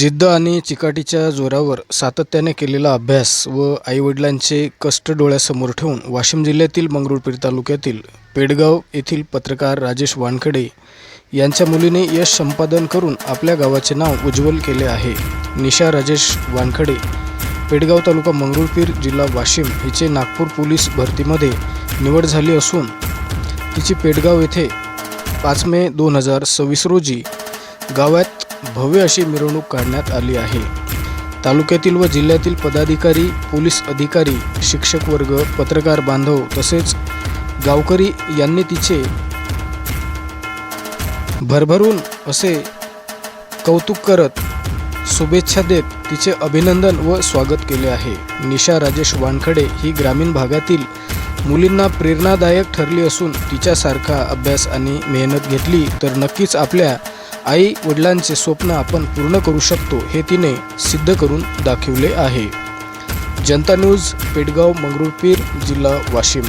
जिद्द आणि चिकाटीच्या जोरावर सातत्याने केलेला अभ्यास व आईवडिलांचे कष्ट डोळ्यासमोर ठेवून वाशिम जिल्ह्यातील मंगरुळपीर तालुक्यातील पेडगाव येथील पत्रकार राजेश वानखडे यांच्या मुलीने यश संपादन करून आपल्या गावाचे नाव उज्ज्वल केले आहे। निशा राजेश वानखडे, पेडगाव तालुका मंगरुळपीर, जिल्हा वाशिम हिचे नागपूर पोलीस भरतीमध्ये निवड झाली असून तिची पेडगाव येथे 5 मे 2026 रोजी गावात भव्य अशी मिरवणूक काढण्यात आली आहे। तालुक्यातील व जिल्ह्यातील पदाधिकारी, पोलीस अधिकारी, शिक्षक वर्ग, पत्रकार बांधव तसेच गावकरी यांनी तिचे भरभरून असे कौतुक करत शुभेच्छा देत तिचे अभिनंदन व स्वागत केले आहे। निशा राजेश वानखडे ही ग्रामीण भागातील मुलींना प्रेरणादायक ठरली असून तिच्यासारखा अभ्यास आणि मेहनत घेतली तर नक्कीच आपल्या आई वडिलांचे स्वप्न आपण पूर्ण करू शकतो हे तिने सिद्ध करून दाखवले आहे। जनता न्यूज, पेडगाव, मंगरुळपीर, जिल्हा वाशिम।